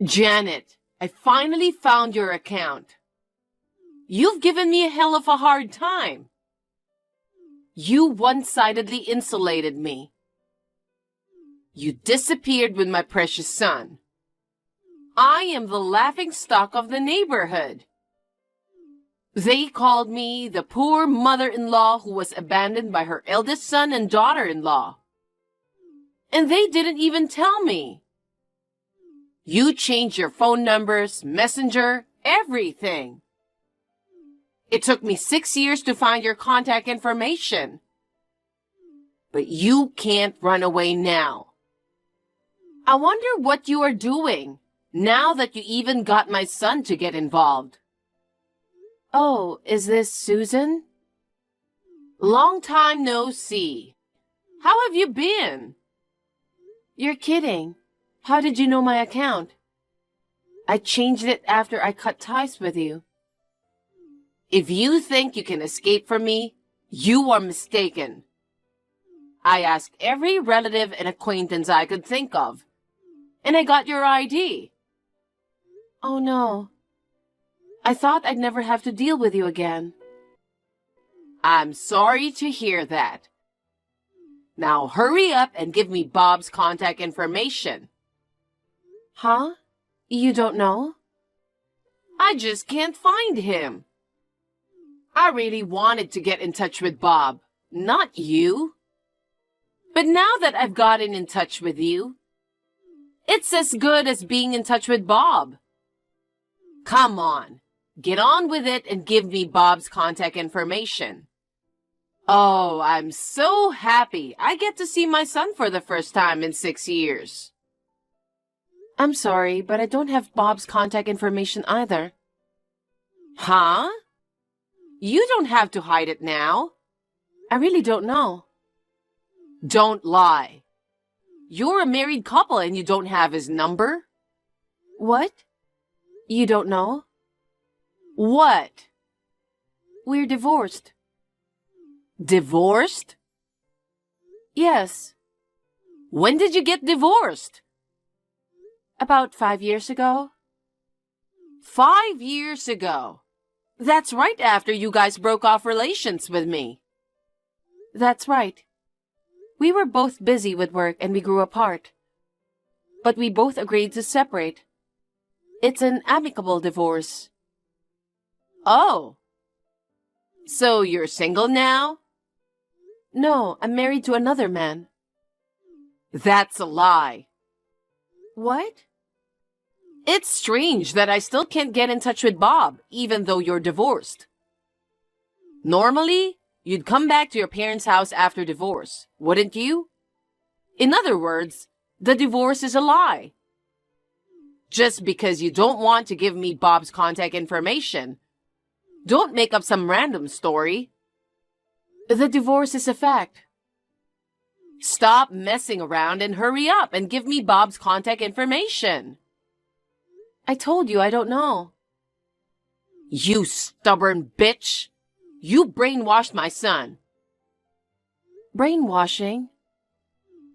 Janet, I finally found your account. You've given me a hell of a hard time. You one-sidedly insulated me. You disappeared with my precious son. I am the laughingstock of the neighborhood. They called me the poor mother-in-law who was abandoned by her eldest son and daughter-in-law. And they didn't even tell me. You changed your phone numbers, messenger, everything. It took me 6 years to find your contact information. But you can't run away now. I wonder what you are doing, now that you even got my son to get involved. Oh, is this Susan? Long time no see. How have you been? You're kidding. How did you know my account? I changed it after I cut ties with you. If you think you can escape from me, you are mistaken. I asked every relative and acquaintance I could think of, and I got your ID. Oh no. I thought I'd never have to deal with you again. I'm sorry to hear that. Now hurry up and give me Bob's contact information. Huh? You don't know? I just can't find him. I really wanted to get in touch with Bob, not you. But now that I've gotten in touch with you, it's as good as being in touch with Bob. Come on, get on with it and give me Bob's contact information. Oh, I'm so happy I get to see my son for the first time in 6 years. I'm sorry, but I don't have Bob's contact information either. Huh? You don't have to hide it now. I really don't know. Don't lie. You're a married couple and you don't have his number? What? You don't know? What? We're divorced. Divorced? Yes. When did you get divorced? About 5 years ago. 5 years ago? That's right after you guys broke off relations with me. That's right. We were both busy with work and we grew apart. But we both agreed to separate. It's an amicable divorce. Oh. So you're single now? No, I'm married to another man. That's a lie. What? It's strange that I still can't get in touch with Bob, even though you're divorced. Normally, you'd come back to your parents' house after divorce, wouldn't you? In other words, the divorce is a lie. Just because you don't want to give me Bob's contact information, don't make up some random story. The divorce is a fact. Stop messing around and hurry up and give me Bob's contact information. I told you I don't know. You stubborn bitch. You brainwashed my son. Brainwashing?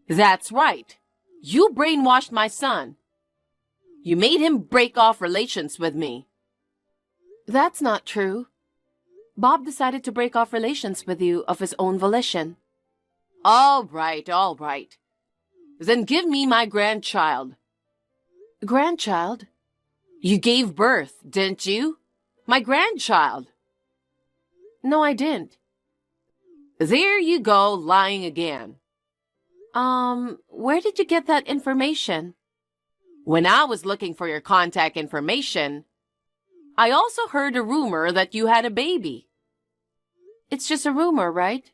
That's right. You brainwashed my son. You made him break off relations with me. That's not true. Bob decided to break off relations with you of his own volition. All right, all right. Then give me my grandchild. Grandchild? You gave birth, didn't you? My grandchild. No, I didn't. There you go, lying again. Where did you get that information? When I was looking for your contact information, I also heard a rumor that you had a baby. It's just a rumor, right?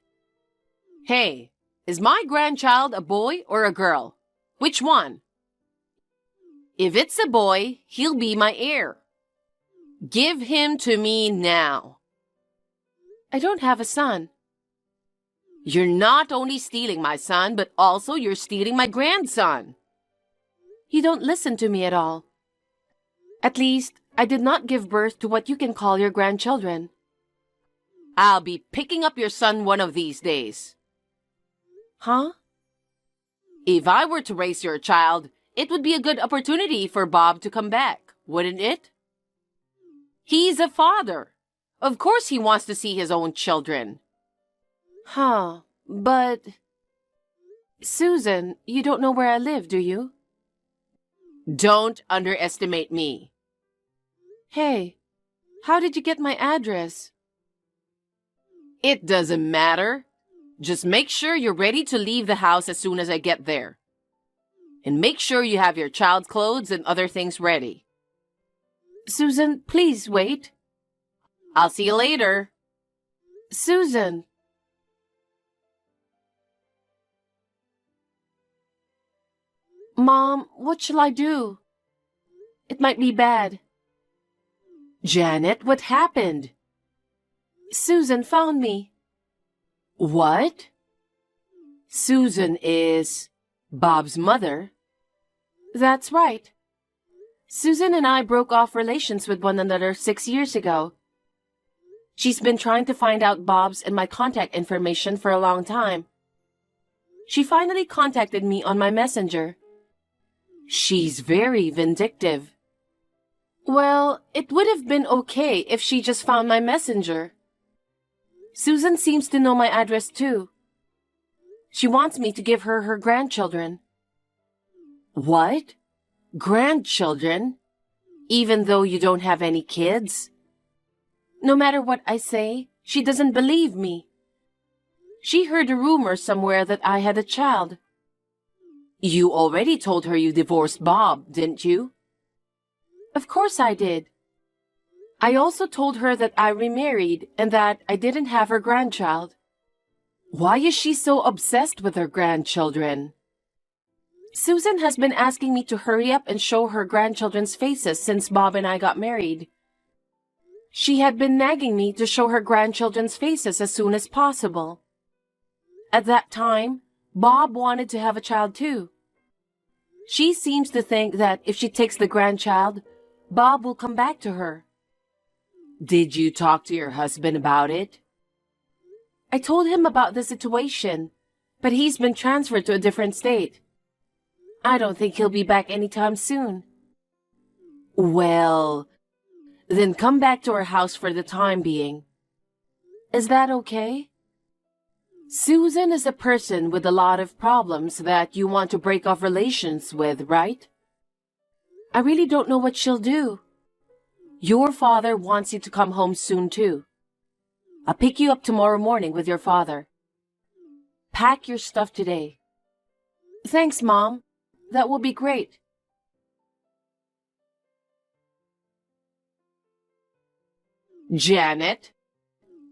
Hey, is my grandchild a boy or a girl? Which one? If it's a boy, he'll be my heir. Give him to me now. I don't have a son. You're not only stealing my son, but also you're stealing my grandson. You don't listen to me at all. At least, I did not give birth to what you can call your grandchildren. I'll be picking up your son one of these days. Huh? If I were to raise your child, It would be a good opportunity for Bob to come back, wouldn't it? He's a father. Of course he wants to see his own children. But... Susan, you don't know where I live, do you? Don't underestimate me. Hey, how did you get my address? It doesn't matter. Just make sure you're ready to leave the house as soon as I get there. And make sure you have your child's clothes and other things ready. Susan, please wait. I'll see you later. Susan. Mom, what shall I do? It might be bad. Janet, what happened? Susan found me. What? Susan is Bob's mother? That's right. Susan and I broke off relations with one another 6 years ago. She's been trying to find out Bob's and my contact information for a long time. She finally contacted me on my messenger. She's very vindictive. Well, it would have been okay if she just found my messenger. Susan seems to know my address too. She wants me to give her her grandchildren. What? Grandchildren? Even though you don't have any kids? No matter what I say, she doesn't believe me. She heard a rumor somewhere that I had a child. You already told her you divorced Bob, didn't you? Of course I did. I also told her that I remarried and that I didn't have her grandchild. Why is she so obsessed with her grandchildren? Susan has been asking me to hurry up and show her grandchildren's faces since Bob and I got married. She had been nagging me to show her grandchildren's faces as soon as possible. At that time, Bob wanted to have a child too. She seems to think that if she takes the grandchild, Bob will come back to her. Did you talk to your husband about it? I told him about the situation, but he's been transferred to a different state. I don't think he'll be back anytime soon. Well, then come back to our house for the time being. Is that okay? Susan is a person with a lot of problems that you want to break off relations with, right? I really don't know what she'll do. Your father wants you to come home soon too. I'll pick you up tomorrow morning with your father. Pack your stuff today. Thanks, Mom. That will be great. Janet,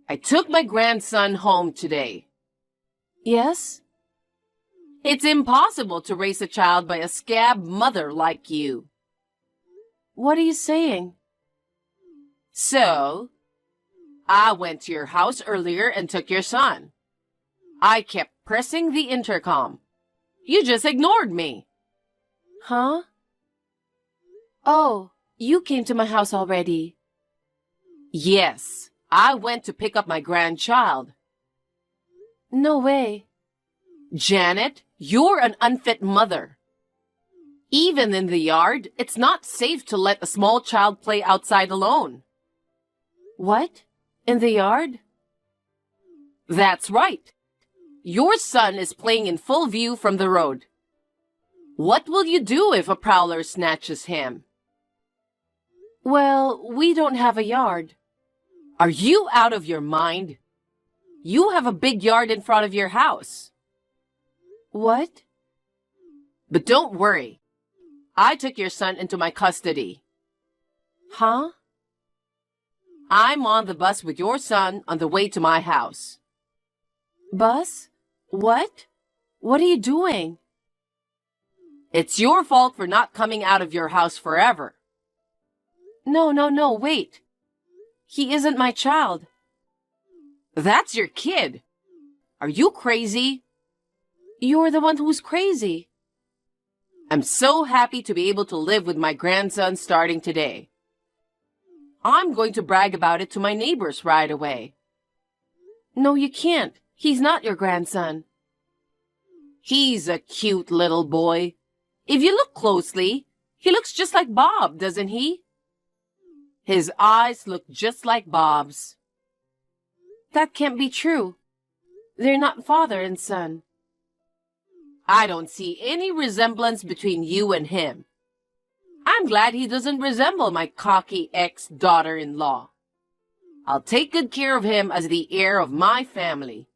I took my grandson home today. Yes? It's impossible to raise a child by a scab mother like you. What are you saying? So, I went to your house earlier and took your son. I kept pressing the intercom. You just ignored me. Huh? Oh, you came to my house already. Yes, I went to pick up my grandchild. No way. Janet, you're an unfit mother. Even in the yard, it's not safe to let a small child play outside alone. What? In the yard? That's right. Your son is playing in full view from the road. What will you do if a prowler snatches him? Well, we don't have a yard. Are you out of your mind? You have a big yard in front of your house. What? But don't worry. I took your son into my custody. Huh? I'm on the bus with your son on the way to my house. Bus? What? What are you doing? It's your fault for not coming out of your house forever. No, wait. He isn't my child. That's your kid. Are you crazy? You're the one who's crazy. I'm so happy to be able to live with my grandson starting today. I'm going to brag about it to my neighbors right away. No, you can't. He's not your grandson. He's a cute little boy. If you look closely, he looks just like Bob, doesn't he? His eyes look just like Bob's. That can't be true. They're not father and son. I don't see any resemblance between you and him. I'm glad he doesn't resemble my cocky ex-daughter-in-law. I'll take good care of him as the heir of my family.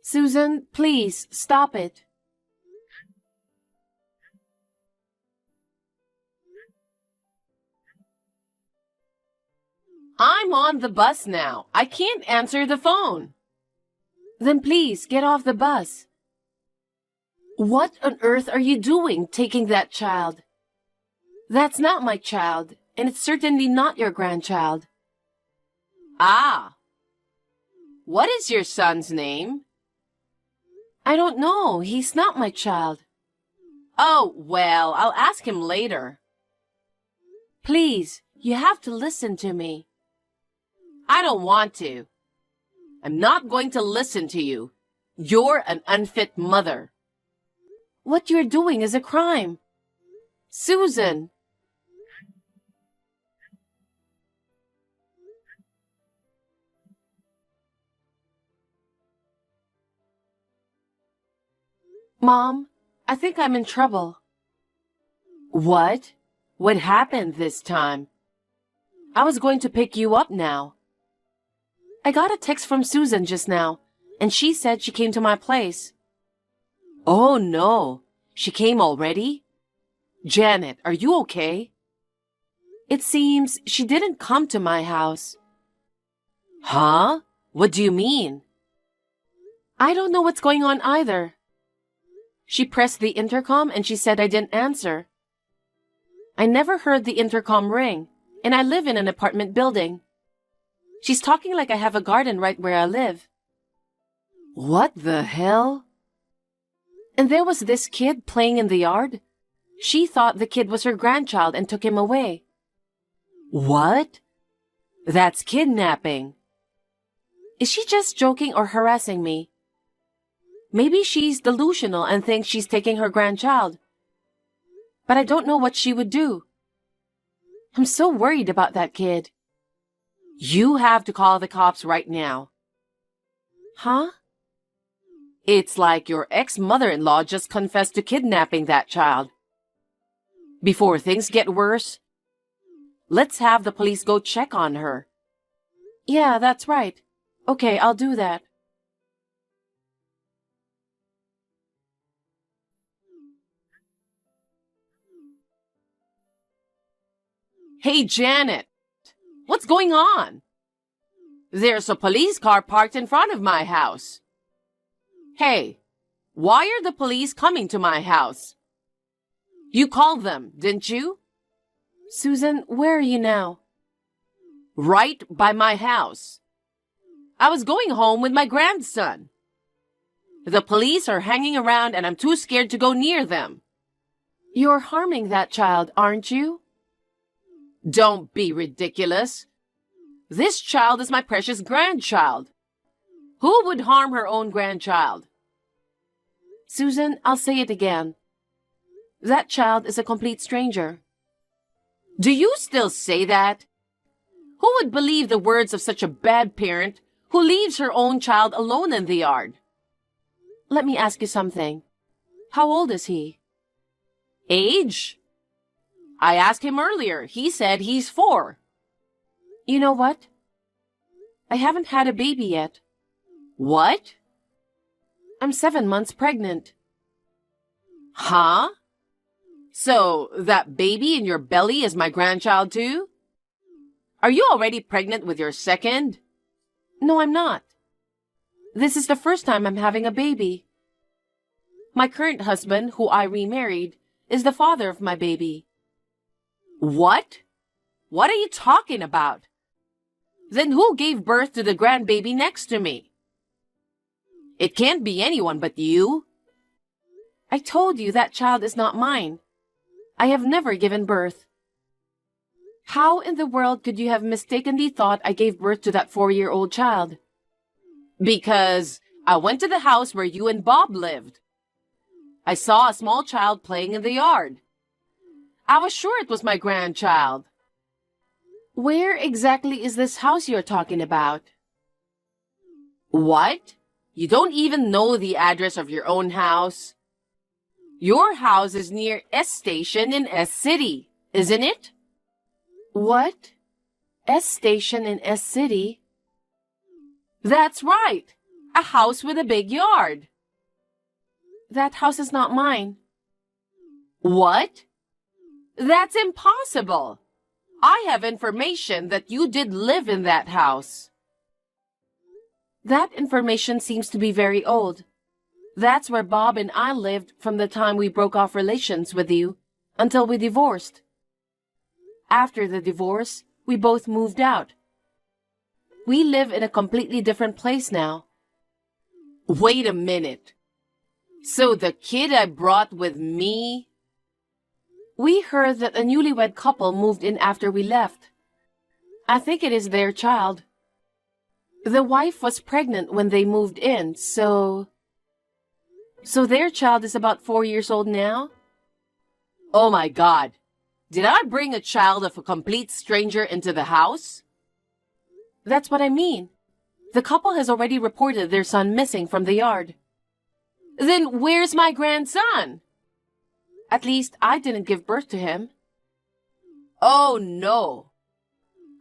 Susan, please, stop it. I'm on the bus now. I can't answer the phone. Then please, get off the bus. What on earth are you doing, taking that child? That's not my child, and it's certainly not your grandchild. Ah. What is your son's name? I don't know. He's not my child. Oh, well, I'll ask him later. Please, you have to listen to me. I don't want to. I'm not going to listen to you. You're an unfit mother. What you're doing is a crime. Susan. Mom, I think I'm in trouble. What? What happened this time? I was going to pick you up now. I got a text from Susan just now, and she said she came to my place. Oh no, she came already? Janet, are you okay? It seems she didn't come to my house. Huh? What do you mean? I don't know what's going on either. She pressed the intercom and she said I didn't answer. I never heard the intercom ring, and I live in an apartment building. She's talking like I have a garden right where I live. What the hell? And there was this kid playing in the yard. She thought the kid was her grandchild and took him away. What? That's kidnapping. Is she just joking or harassing me? Maybe she's delusional and thinks she's taking her grandchild. But I don't know what she would do. I'm so worried about that kid. You have to call the cops right now. Huh? It's like your ex-mother-in-law just confessed to kidnapping that child. Before things get worse, let's have the police go check on her. Yeah, that's right. Okay, I'll do that. Hey, Janet, what's going on? There's a police car parked in front of my house. Hey, why are the police coming to my house? You called them, didn't you? Susan, where are you now? Right by my house. I was going home with my grandson. The police are hanging around and I'm too scared to go near them. You're harming that child, aren't you? Don't be ridiculous. This child is my precious grandchild. Who would harm her own grandchild? Susan, I'll say it again. That child is a complete stranger. Do you still say that? Who would believe the words of such a bad parent who leaves her own child alone in the yard? Let me ask you something. How old is he? Age? I asked him earlier. He said he's 4. You know what? I haven't had a baby yet. What? I'm 7 months pregnant. Huh? So, that baby in your belly is my grandchild too? Are you already pregnant with your second? No, I'm not. This is the first time I'm having a baby. My current husband, who I remarried, is the father of my baby. What? What are you talking about? Then who gave birth to the grandbaby next to me? It can't be anyone but you. I told you that child is not mine. I have never given birth. How in the world could you have mistakenly thought I gave birth to that 4-year-old child? Because I went to the house where you and Bob lived. I saw a small child playing in the yard. I was sure it was my grandchild. Where exactly is this house you're talking about? What? You don't even know the address of your own house? Your house is near S Station in S City, isn't it? What? S Station in S City? That's right. A house with a big yard. That house is not mine. What? That's impossible. I have information that you did live in that house. That information seems to be very old. That's where Bob and I lived from the time we broke off relations with you until we divorced. After the divorce, we both moved out. We live in a completely different place now. Wait a minute. So the kid I brought with me... We heard that a newlywed couple moved in after we left. I think it is their child. The wife was pregnant when they moved in, so their child is about 4 years old now? Oh my God. Did I bring a child of a complete stranger into the house? That's what I mean. The couple has already reported their son missing from the yard. Then where's my grandson? At least I didn't give birth to him. Oh no.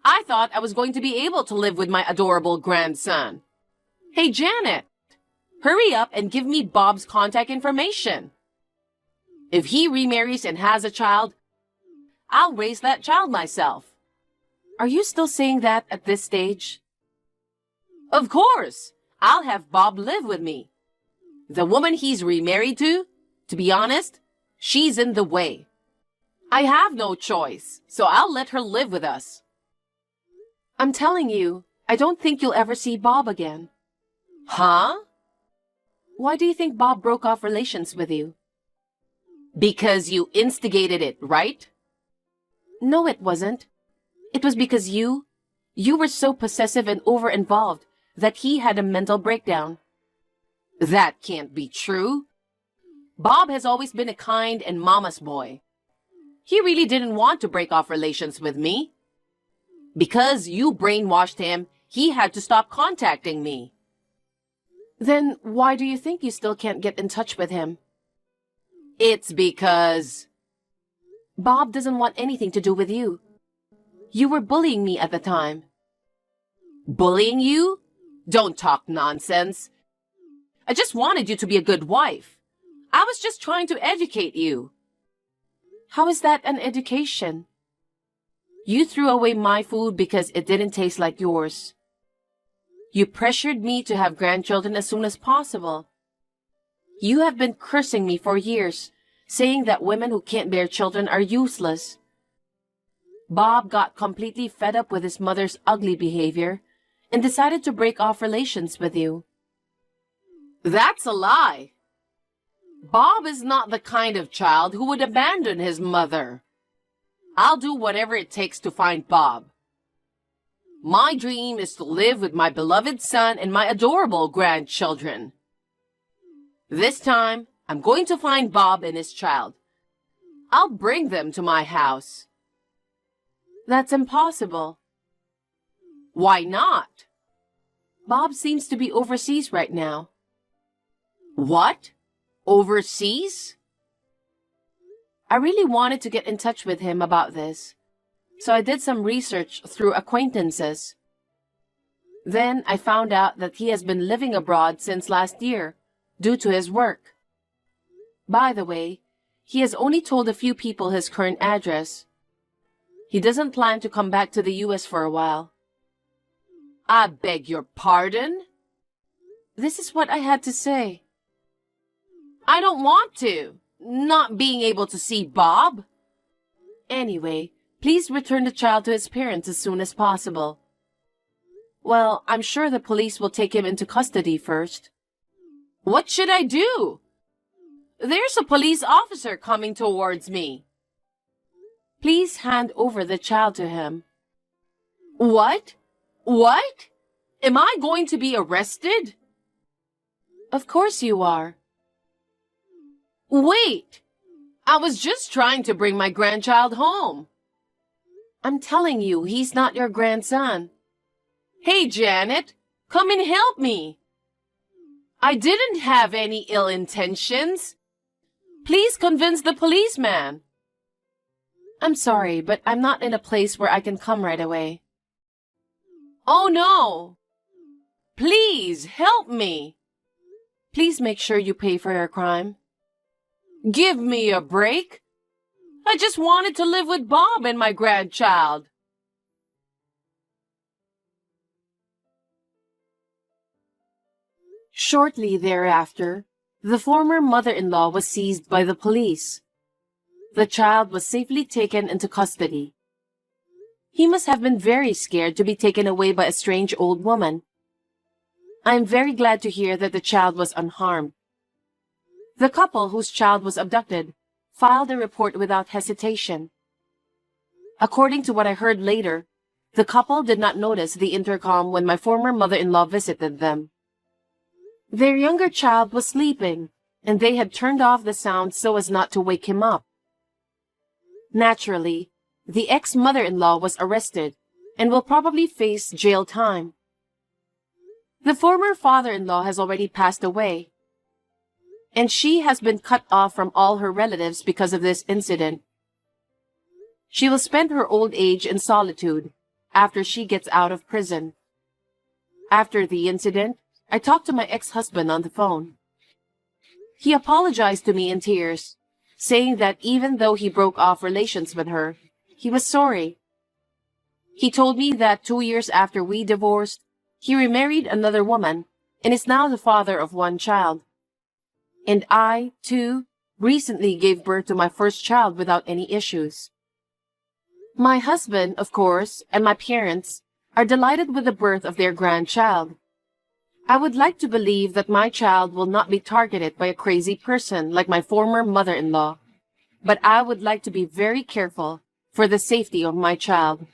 I thought I was going to be able to live with my adorable grandson. Hey, Janet, hurry up and give me Bob's contact information. If he remarries and has a child, I'll raise that child myself. Are you still saying that at this stage? Of course. I'll have Bob live with me. The woman he's remarried to be honest, she's in the way. I have no choice, so I'll let her live with us. I'm telling you, I don't think you'll ever see Bob again. Huh? Why do you think Bob broke off relations with you? Because you instigated it, right? No, it wasn't. It was because you were so possessive and over-involved that he had a mental breakdown. That can't be true. Bob has always been a kind and mama's boy. He really didn't want to break off relations with me. Because you brainwashed him, he had to stop contacting me. Then why do you think you still can't get in touch with him? It's because... Bob doesn't want anything to do with you. You were bullying me at the time. Bullying you? Don't talk nonsense. I just wanted you to be a good wife. I was just trying to educate you. How is that an education? You threw away my food because it didn't taste like yours. You pressured me to have grandchildren as soon as possible. You have been cursing me for years, saying that women who can't bear children are useless. Bob got completely fed up with his mother's ugly behavior and decided to break off relations with you. That's a lie. Bob is not the kind of child who would abandon his mother. I'll do whatever it takes to find Bob. My dream is to live with my beloved son and my adorable grandchildren. This time, I'm going to find Bob and his child. I'll bring them to my house. That's impossible. Why not? Bob seems to be overseas right now. What? Overseas? I really wanted to get in touch with him about this, so I did some research through acquaintances. Then I found out that he has been living abroad since last year, due to his work. By the way, he has only told a few people his current address. He doesn't plan to come back to the US for a while. I beg your pardon? This is what I had to say. I don't want to. Not being able to see Bob. Anyway, please return the child to his parents as soon as possible. Well, I'm sure the police will take him into custody first. What should I do? There's a police officer coming towards me. Please hand over the child to him. What? What? Am I going to be arrested? Of course you are. Wait! I was just trying to bring my grandchild home. I'm telling you, he's not your grandson. Hey, Janet, come and help me. I didn't have any ill intentions. Please convince the policeman. I'm sorry, but I'm not in a place where I can come right away. Oh no! Please help me. Please make sure you pay for your crime. Give me a break. I just wanted to live with Bob and my grandchild. Shortly thereafter, the former mother-in-law was seized by the police. The child was safely taken into custody. He must have been very scared to be taken away by a strange old woman. I am very glad to hear that the child was unharmed. The couple whose child was abducted filed a report without hesitation. According to what I heard later, the couple did not notice the intercom when my former mother-in-law visited them. Their younger child was sleeping, and they had turned off the sound so as not to wake him up. Naturally, the ex-mother-in-law was arrested and will probably face jail time. The former father-in-law has already passed away, and she has been cut off from all her relatives because of this incident. She will spend her old age in solitude after she gets out of prison. After the incident, I talked to my ex-husband on the phone. He apologized to me in tears, saying that even though he broke off relations with her, he was sorry. He told me that 2 years after we divorced, he remarried another woman and is now the father of one child. And I, too, recently gave birth to my first child without any issues. My husband, of course, and my parents are delighted with the birth of their grandchild. I would like to believe that my child will not be targeted by a crazy person like my former mother-in-law, but I would like to be very careful for the safety of my child.